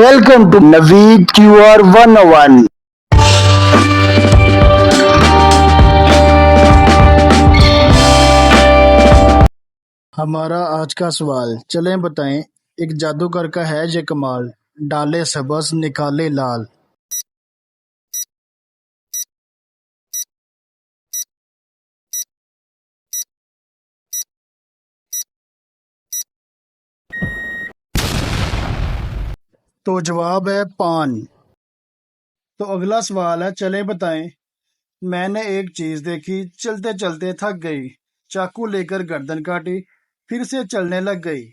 Welcome to Naveed QR 101. हमारा आज का सवाल, चलें बताएं, एक जादूगर का है ये कमाल, डाले सबस निकाले लाल। तो जवाब है पान। तो अगला सवाल है, चलें बताएं, मैंने एक चीज देखी, चलते चलते थक गई, चाकू लेकर गर्दन काटी, फिर से चलने लग गई।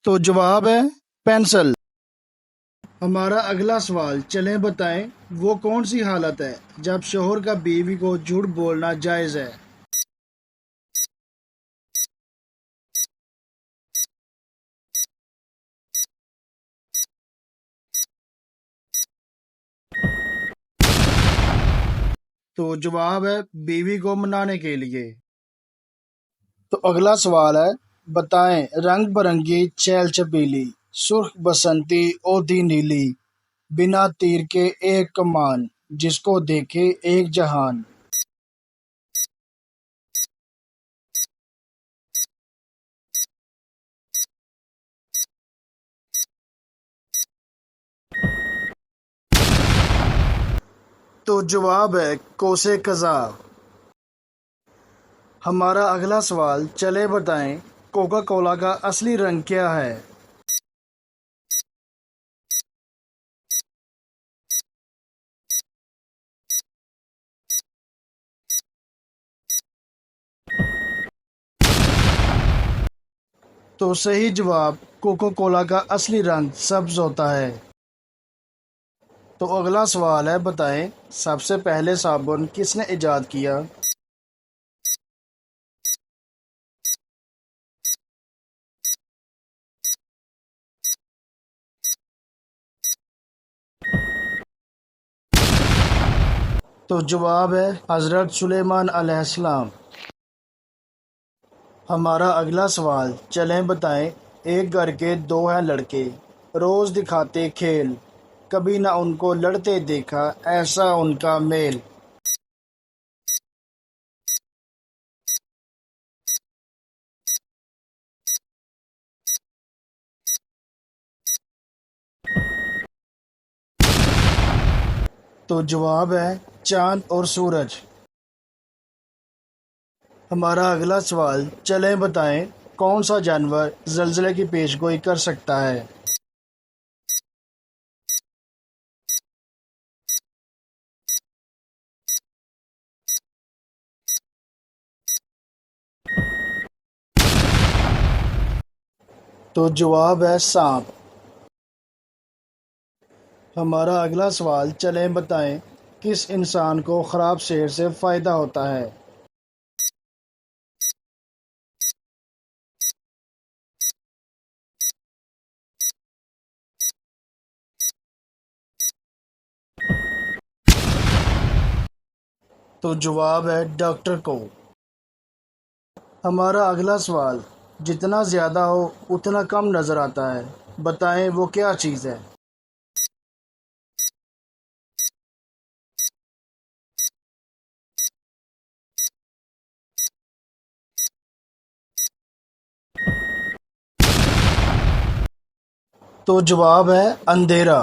तो जवाब है पेंसिल। हमारा अगला सवाल, चलें बताएं, वो कौन सी हालत है जब शोहर का बीवी को झूठ बोलना जायज है। तो जवाब है बीवी को मनाने के लिए। तो अगला सवाल है, बताएं, रंग बिरंगी चैल छबीली, सुर्ख बसंती ओधी नीली, बिना तीर के एक कमान, जिसको देखे एक जहान। तो जवाब है कोसे कज़ा। हमारा अगला सवाल, चले बताएं, कोका कोला का असली रंग क्या है। तो सही जवाब, कोका कोला का असली रंग सब्ज होता है। तो अगला सवाल है, बताएं, सबसे पहले साबुन किसने इजाद किया। तो जवाब है हजरत सुलेमान अलैहिस्सलाम। हमारा अगला सवाल, चलें बताएं, एक घर के दो हैं लड़के, रोज दिखाते खेल, कभी ना उनको लड़ते देखा, ऐसा उनका मेल। तो जवाब है चांद और सूरज। हमारा अगला सवाल, चलें बताएं, कौन सा जानवर ज़लज़ले की पेशगोई कर सकता है। तो जवाब है सांप। हमारा अगला सवाल, चलें बताएं, किस इंसान को ख़राब सेहत से फ़ायदा होता है। तो जवाब है डॉक्टर को। हमारा अगला सवाल, जितना ज़्यादा हो उतना कम नज़र आता है, बताएं वो क्या चीज़ है। तो जवाब है अंधेरा।